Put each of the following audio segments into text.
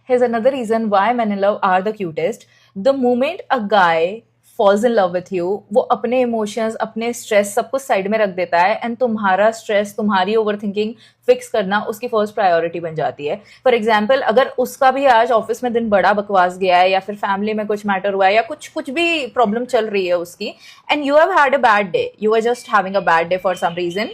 Here's another reason why men in love are the cutest. The moment a guy falls in love with you, वो अपने emotions, अपने stress सब कुछ side में रख देता है एंड तुम्हारा स्ट्रेस, तुम्हारी ओवर थिंकिंग फिक्स करना उसकी फर्स्ट प्रायोरिटी बन जाती है. फॉर एग्जाम्पल, अगर उसका भी आज ऑफिस में दिन बड़ा बकवास गया है या फिर फैमिली में कुछ मैटर हुआ है या कुछ भी प्रॉब्लम चल रही है उसकी, and you have had a bad day, you are just having a bad day for some reason,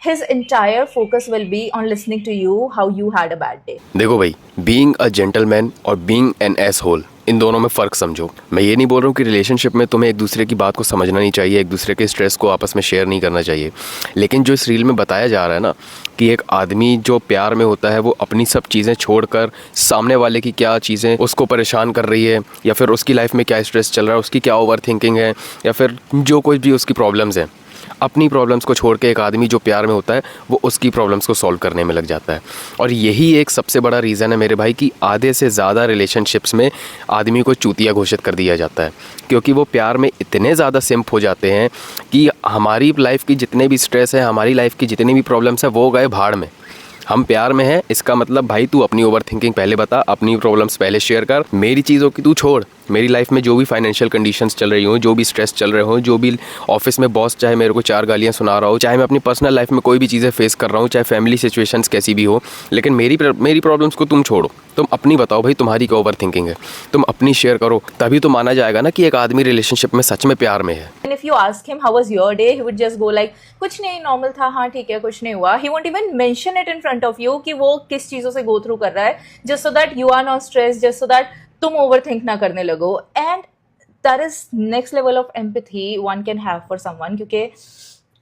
his entire focus will be on listening to you how you had a bad day. देखो भाई, being a gentleman और being an asshole, इन दोनों में फ़र्क समझो. मैं ये नहीं बोल रहा हूँ कि रिलेशनशिप में तुम्हें एक दूसरे की बात को समझना नहीं चाहिए, एक दूसरे के स्ट्रेस को आपस में शेयर नहीं करना चाहिए. लेकिन जो इस रील में बताया जा रहा है ना, कि एक आदमी जो प्यार में होता है वो अपनी सब चीज़ें छोड़कर सामने वाले की क्या चीज़ें उसको परेशान कर रही है, या फिर उसकी लाइफ में क्या स्ट्रेस चल रहा है, उसकी क्या ओवर थिंकिंग है, या फिर जो कुछ भी उसकी प्रॉब्लम्स हैं, अपनी प्रॉब्लम्स को छोड़ के एक आदमी जो प्यार में होता है वो उसकी प्रॉब्लम्स को सॉल्व करने में लग जाता है. और यही एक सबसे बड़ा रीज़न है मेरे भाई कि आधे से ज़्यादा रिलेशनशिप्स में आदमी को चूतिया घोषित कर दिया जाता है, क्योंकि वो प्यार में इतने ज़्यादा सिम्प हो जाते हैं कि हमारी लाइफ की जितने भी स्ट्रेस है, हमारी लाइफ की जितनी भी प्रॉब्लम्स है वो गए भाड़ में. हम प्यार में हैं, इसका मतलब भाई तू अपनी ओवर थिंकिंग पहले बता, अपनी प्रॉब्लम्स पहले शेयर कर, मेरी चीज़ों की तू छोड़. मेरी लाइफ में जो भी फाइनेंशियल कंडीशंस चल रही हो, जो भी स्ट्रेस चल रहे हो, जो भी ऑफिस में बॉस चाहे मेरे को 4 गालियाँ सुना रहा हो, चाहे मैं अपनी पर्सनल लाइफ में कोई भी चीज़ें फेस कर रहा हूँ, चाहे फैमिली सिचुएशंस कैसी भी हो, लेकिन मेरी प्रॉब्लम्स को तुम छोड़ो. तुम अपनी बताओ भाई, तुम्हारी क्या ओवर थिंकिंग है, तुम अपनी शेयर करो, तभी तो माना जाएगा ना कि एक आदमी रिलेशनशिप में सच में प्यार में है. And if you ask him how was your day, he would just go like कुछ नहीं, नॉर्मल था, हाँ ठीक है, कुछ नहीं हुआ. He won't even mention it in front of you कि वो किस चीज़ों से go through कर रहा है, just so that you are not stressed, just so that तुम overthink ना करने लगो. And that is next level of empathy one can have for someone, क्योंकि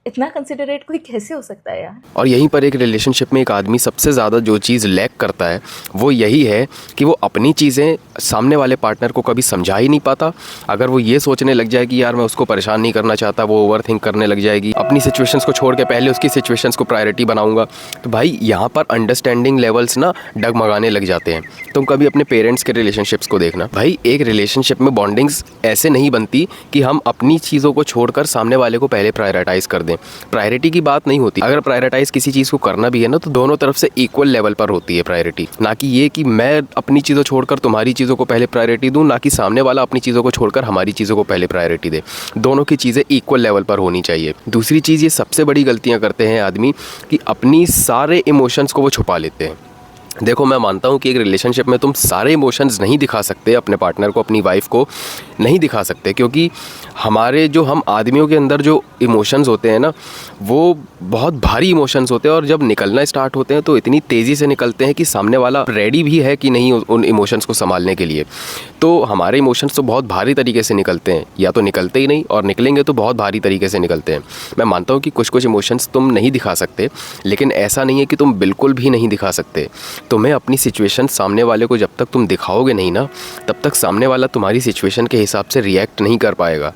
इतना कंसिडरेट कोई कैसे हो सकता है यार. और यहीं पर एक रिलेशनशिप में एक आदमी सबसे ज़्यादा जो चीज़ लैक करता है वो यही है कि वो अपनी चीज़ें सामने वाले पार्टनर को कभी समझा ही नहीं पाता. अगर वो ये सोचने लग जाए कि यार मैं उसको परेशान नहीं करना चाहता, वो ओवर थिंक करने लग जाएगी, अपनी सिचुएशंस को छोड़ के पहले उसकी सिचुएशंस को प्रायोरिटी बनाऊंगा, तो भाई यहाँ पर अंडरस्टैंडिंग लेवल्स ना डगमगाने लग जाते हैं. तुम कभी अपने पेरेंट्स के रिलेशनशिप्स को देखना भाई, एक रिलेशनशिप में बॉन्डिंग्स ऐसे नहीं बनती कि हम अपनी चीज़ों को छोड़कर सामने वाले को पहले प्रायोरिटाइज़ कर दें. प्रायोरिटी की बात नहीं होती. अगर प्रायोरिटाइज किसी चीज़ को करना भी है ना, तो दोनों तरफ से इक्वल लेवल पर होती है प्रायोरिटी, ना कि ये कि मैं अपनी चीज़ों छोड़कर तुम्हारी चीज़ों को पहले प्रायोरिटी दूं, ना कि सामने वाला अपनी चीज़ों को छोड़कर हमारी चीज़ों को पहले प्रायोरिटी दे. दोनों की चीज़ें इक्वल लेवल पर होनी चाहिए. दूसरी चीज़, ये सबसे बड़ी गलतियाँ करते हैं आदमी कि अपनी सारे इमोशंस को वो छुपा लेते हैं. देखो, मैं मानता हूँ कि एक रिलेशनशिप में तुम सारे इमोशंस नहीं दिखा सकते, अपने पार्टनर को, अपनी वाइफ को नहीं दिखा सकते, क्योंकि हम आदमियों के अंदर जो इमोशंस होते हैं ना, वो बहुत भारी इमोशंस होते हैं, और जब निकलना स्टार्ट होते हैं तो इतनी तेज़ी से निकलते हैं कि सामने वाला रेडी भी है कि नहीं उन इमोशंस को संभालने के लिए. तो हमारे इमोशंस तो बहुत भारी तरीके से निकलते हैं, या तो निकलते ही नहीं, और निकलेंगे तो बहुत भारी तरीके से निकलते हैं. मैं मानता हूँ कि कुछ इमोशंस तुम नहीं दिखा सकते, लेकिन ऐसा नहीं है कि तुम बिल्कुल भी नहीं दिखा सकते. तुम्हें अपनी सिचुएशन सामने वाले को जब तक तुम दिखाओगे नहीं ना, तब तक सामने वाला तुम्हारी सिचुएशन के हिसाब से रिएक्ट नहीं कर पाएगा.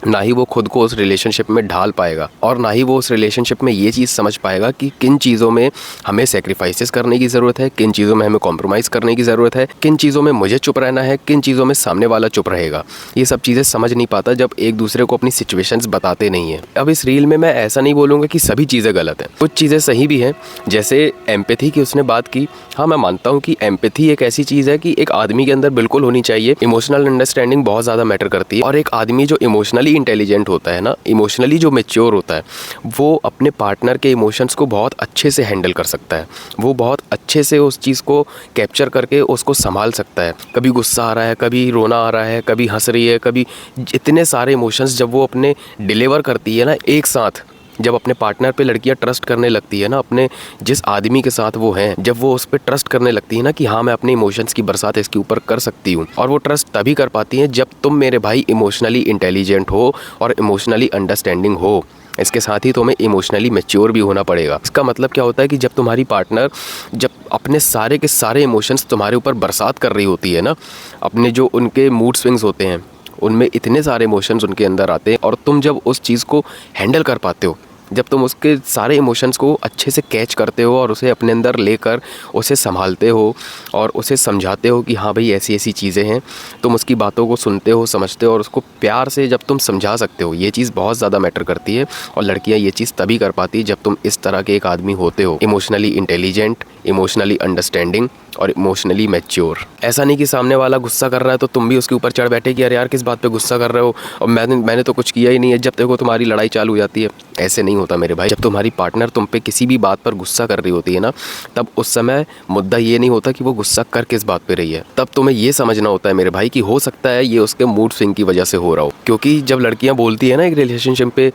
ना ही वो खुद को उस रिलेशनशिप में ढाल पाएगा, और ना ही वो उस रिलेशनशिप में ये चीज़ समझ पाएगा कि किन चीज़ों में हमें सेक्रीफाइसेस करने की ज़रूरत है, किन चीज़ों में हमें कॉम्प्रोमाइज़ करने की ज़रूरत है, किन चीज़ों में मुझे चुप रहना है, किन चीज़ों में सामने वाला चुप रहेगा. ये सब चीज़ें समझ नहीं पाता जब एक दूसरे को अपनी सिचुएशंस बताते नहीं हैं. अब इस रील में मैं ऐसा नहीं बोलूँगा कि सभी चीज़ें गलत हैं, कुछ चीज़ें सही भी हैं. जैसे एम्पैथी की उसने बात की, हाँ मैं मानता हूँ कि एम्पैथी एक ऐसी चीज़ है कि एक आदमी के अंदर बिल्कुल होनी चाहिए. इमोशनल अंडरस्टैंडिंग बहुत ज़्यादा मैटर करती है, और एक आदमी जो इमोशनली इंटेलिजेंट होता है ना, इमोशनली जो मैच्योर होता है, वो अपने पार्टनर के इमोशंस को बहुत अच्छे से हैंडल कर सकता है. वो बहुत अच्छे से उस चीज़ को कैप्चर करके उसको संभाल सकता है. कभी गुस्सा आ रहा है, कभी रोना आ रहा है, कभी हंस रही है, कभी इतने सारे इमोशंस जब वो अपने डिलीवर करती है ना एक साथ, जब अपने पार्टनर पे लड़कियां ट्रस्ट करने लगती है ना, अपने जिस आदमी के साथ वो हैं, जब वो उस पर ट्रस्ट करने लगती है ना कि हाँ मैं अपने इमोशंस की बरसात इसके ऊपर कर सकती हूँ, और वो ट्रस्ट तभी कर पाती हैं जब तुम मेरे भाई इमोशनली इंटेलिजेंट हो और इमोशनली अंडरस्टैंडिंग हो. इसके साथ ही तुम्हें इमोशनली मैच्योर भी होना पड़ेगा. इसका मतलब क्या होता है कि जब तुम्हारी पार्टनर जब अपने सारे के सारे इमोशंस तुम्हारे ऊपर बरसात कर रही होती है ना, अपने जो उनके मूड स्विंग्स होते हैं उनमें इतने सारे इमोशंस उनके अंदर आते हैं, और तुम जब उस चीज़ को हैंडल कर पाते हो, जब तुम उसके सारे इमोशंस को अच्छे से कैच करते हो और उसे अपने अंदर लेकर उसे संभालते हो और उसे समझाते हो कि हाँ भाई ऐसी ऐसी चीज़ें हैं, तुम उसकी बातों को सुनते हो, समझते हो, और उसको प्यार से जब तुम समझा सकते हो, ये चीज़ बहुत ज़्यादा मैटर करती है. और लड़कियाँ ये चीज़ तभी कर पाती है जब तुम इस तरह के एक आदमी होते हो, इमोशनली इंटेलिजेंट, इमोशनली अंडरस्टैंडिंग और इमोशनली मैच्योर। ऐसा नहीं कि सामने वाला गुस्सा कर रहा है तो तुम भी उसके ऊपर चढ़ बैठे कि अरे यार किस बात पे गुस्सा कर रहे हो और मैंने तो कुछ किया ही नहीं है, जब देखो तुम्हारी लड़ाई चालू हो जाती है। ऐसे नहीं होता मेरे भाई। जब तुम्हारी पार्टनर तुम पे किसी भी बात पर गुस्सा कर रही होती है ना, तब उस समय मुद्दा ये नहीं होता कि वो गुस्सा कर किस बात पे रही है। तब तुम्हें ये समझना होता है मेरे भाई कि हो सकता है ये उसके मूड स्विंग की वजह से हो रहा हो। क्योंकि जब लड़कियां बोलती है ना एक रिलेशनशिप पे,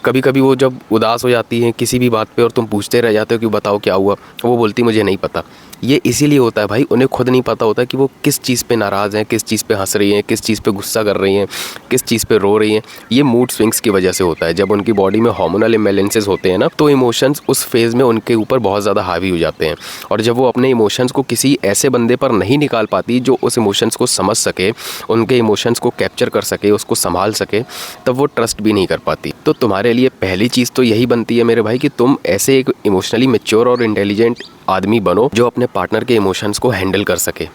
कभी कभी वो जब उदास हो जाती हैं किसी भी बात पे और तुम पूछते रह जाते हो कि बताओ क्या हुआ, वो बोलती मुझे नहीं पता। ये इसीलिए होता है भाई, उन्हें खुद नहीं पता होता कि वो किस चीज़ पे नाराज़ हैं, किस चीज़ पे हंस रही हैं, किस चीज़ पे गुस्सा कर रही हैं, किस चीज़ पे रो रही हैं। ये मूड स्विंग्स की वजह से होता है। जब उनकी बॉडी में हार्मोनल इम्बैलेंसेस होते हैं ना, तो इमोशंस उस फेज़ में उनके ऊपर बहुत ज़्यादा हावी हो जाते हैं। और जब वो अपने इमोशंस को किसी ऐसे बंदे पर नहीं निकाल पाती जो उस इमोशंस को समझ सके, उनके इमोशंस को कैप्चर कर सके, उसको संभाल सके, तब वो ट्रस्ट भी नहीं कर पाती। तो तुम्हारे लिए पहली चीज़ तो यही बनती है मेरे भाई कि तुम ऐसे एक इमोशनली मैच्योर और इंटेलिजेंट आदमी बनो जो अपने पार्टनर के इमोशंस को हैंडल कर सके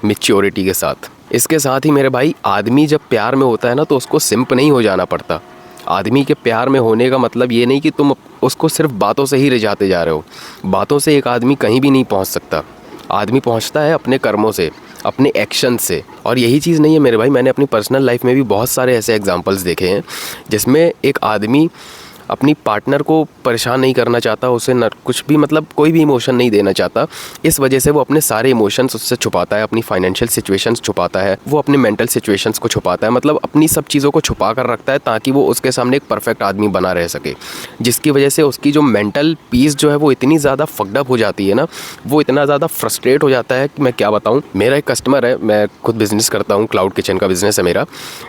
मैच्योरिटी के साथ। इसके साथ ही मेरे भाई, आदमी जब प्यार में होता है ना तो उसको सिंप नहीं हो जाना पड़ता। आदमी के प्यार में होने का मतलब ये नहीं कि तुम उसको सिर्फ बातों से ही रिझाते जा रहे हो। बातों से एक आदमी कहीं भी नहीं पहुंच सकता। आदमी पहुंचता है अपने कर्मों से, अपने एक्शन से। और यही चीज़ नहीं है मेरे भाई, मैंने अपनी पर्सनल लाइफ में भी बहुत सारे ऐसे एग्जांपल्स देखे हैं जिसमें एक आदमी अपनी पार्टनर को परेशान नहीं करना चाहता, उसे न कुछ भी मतलब कोई भी इमोशन नहीं देना चाहता। इस वजह से वो अपने सारे इमोशंस उससे छुपाता है, अपनी फाइनेंशियल सिचुएशंस छुपाता है, वो अपनी मेंटल सिचुएशंस को छुपाता है, मतलब अपनी सब चीज़ों को छुपा कर रखता है ताकि वो उसके सामने एक परफेक्ट आदमी बना रह सके। जिसकी वजह से उसकी जो मेंटल पीस जो है वो इतनी ज़्यादा फक्ड हो जाती है ना, वो इतना ज़्यादा फ्रस्ट्रेट हो जाता है कि मैं क्या बताऊँ। मेरा एक कस्टमर है, मैं खुद बिज़नेस करता हूँ, क्लाउड किचन का बिज़नेस है मेरा।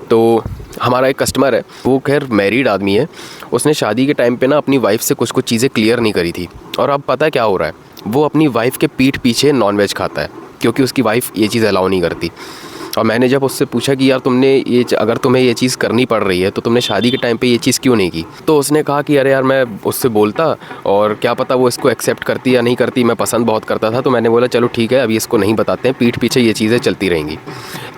तो हमारा एक कस्टमर है, वो खैर मैरिड आदमी है। उसने शादी के टाइम पे ना अपनी वाइफ से कुछ चीज़ें क्लियर नहीं करी थी। और अब पता है क्या हो रहा है, वो अपनी वाइफ के पीठ पीछे नॉनवेज खाता है क्योंकि उसकी वाइफ ये चीज़ अलाउ नहीं करती। और मैंने जब उससे पूछा कि यार तुमने ये अगर तुम्हें ये चीज़ करनी पड़ रही है तो तुमने शादी के टाइम पे ये चीज़ क्यों नहीं की, तो उसने कहा कि अरे यार मैं उससे बोलता और क्या पता वो इसको एक्सेप्ट करती या नहीं करती, मैं पसंद बहुत करता था। तो मैंने बोला चलो ठीक है, अभी इसको नहीं बताते हैं, पीठ पीछे ये चीज़ें चलती रहेंगी।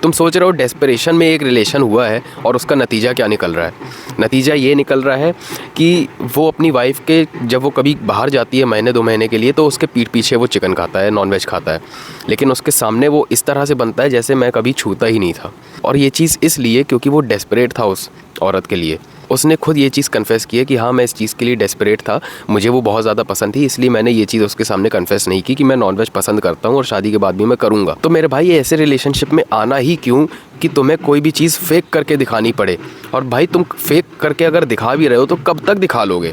तुम सोच रहे हो डेस्परेशन में एक रिलेशन हुआ है और उसका नतीजा क्या निकल रहा है। नतीजा ये निकल रहा है कि वो अपनी वाइफ के, जब वो कभी बाहर जाती है महीने 2 महीने के लिए, तो उसके पीठ पीछे वो चिकन खाता है, नॉनवेज खाता है, लेकिन उसके सामने वो इस तरह से बनता है जैसे मैं कभी छूता ही नहीं था। और ये चीज़ इसलिए क्योंकि वो डेस्परेट था उस औरत के लिए। उसने खुद ये चीज़ कन्फेस की है कि हाँ मैं इस चीज़ के लिए डेस्परेट था, मुझे वो बहुत ज़्यादा पसंद थी, इसलिए मैंने ये चीज़ उसके सामने कन्फेस नहीं की कि मैं नॉनवेज पसंद करता हूँ और शादी के बाद भी मैं करूँगा। तो मेरे भाई ऐसे रिलेशनशिप में आना ही क्यों कि तुम्हें कोई भी चीज़ फेक करके दिखानी पड़े। और भाई तुम फेक करके अगर दिखा भी रहे हो तो कब तक दिखा लोगे,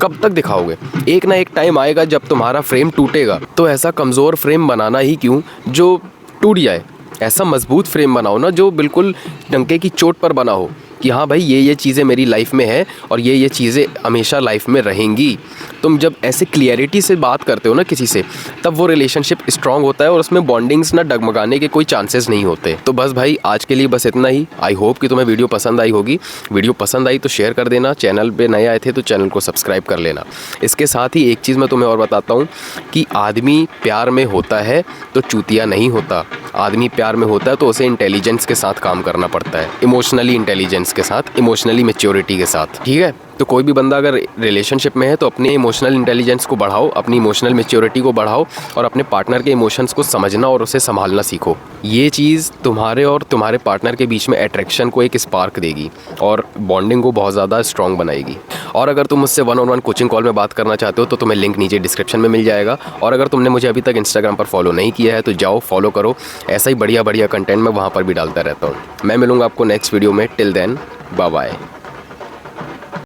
कब तक दिखाओगे। एक ना एक टाइम आएगा जब तुम्हारा फ्रेम टूटेगा। तो ऐसा कमज़ोर फ्रेम बनाना ही क्यों जो टूट जाए। ऐसा मजबूत फ्रेम बनाओ ना जो बिल्कुल डंके की चोट पर बना हो कि हाँ भाई ये चीज़ें मेरी लाइफ में है और ये चीज़ें हमेशा लाइफ में रहेंगी। तुम जब ऐसे क्लियरिटी से बात करते हो ना किसी से, तब वो रिलेशनशिप स्ट्रांग होता है और उसमें बॉन्डिंग्स ना डगमगाने के कोई चांसेस नहीं होते। तो बस भाई आज के लिए बस इतना ही। आई होप कि तुम्हें वीडियो पसंद आई होगी। वीडियो पसंद आई तो शेयर कर देना, चैनल पे नए आए थे तो चैनल को सब्सक्राइब कर लेना। इसके साथ ही एक चीज़ मैं तुम्हें और बताता हूँ कि आदमी प्यार में होता है तो चूतिया नहीं होता। आदमी प्यार में होता है तो उसे इंटेलिजेंस के साथ काम करना पड़ता है, इमोशनली इंटेलिजेंस के साथ, इमोशनली मैच्योरिटी के साथ। ठीक है, तो कोई भी बंदा अगर रिलेशनशिप में है तो अपने इमोशनल इंटेलिजेंस को बढ़ाओ, अपनी इमोशनल मैच्योरिटी को बढ़ाओ और अपने पार्टनर के इमोशंस को समझना और उसे संभालना सीखो। ये चीज़ तुम्हारे और तुम्हारे पार्टनर के बीच में अट्रैक्शन को एक स्पार्क देगी और बॉन्डिंग को बहुत ज़्यादा स्ट्रॉन्ग बनाएगी। और अगर तुम मुझसे 1-on-1 कोचिंग कॉल में बात करना चाहते हो तो तुम्हें लिंक नीचे डिस्क्रिप्शन में मिल जाएगा। और अगर तुमने मुझे अभी तक इंस्टाग्राम पर फॉलो नहीं किया है तो जाओ फॉलो करो, ऐसा ही बढ़िया कंटेंट मैं वहाँ पर भी डालता रहता हूँ। मैं मिलूँगा आपको नेक्स्ट वीडियो में। Till then bye bye.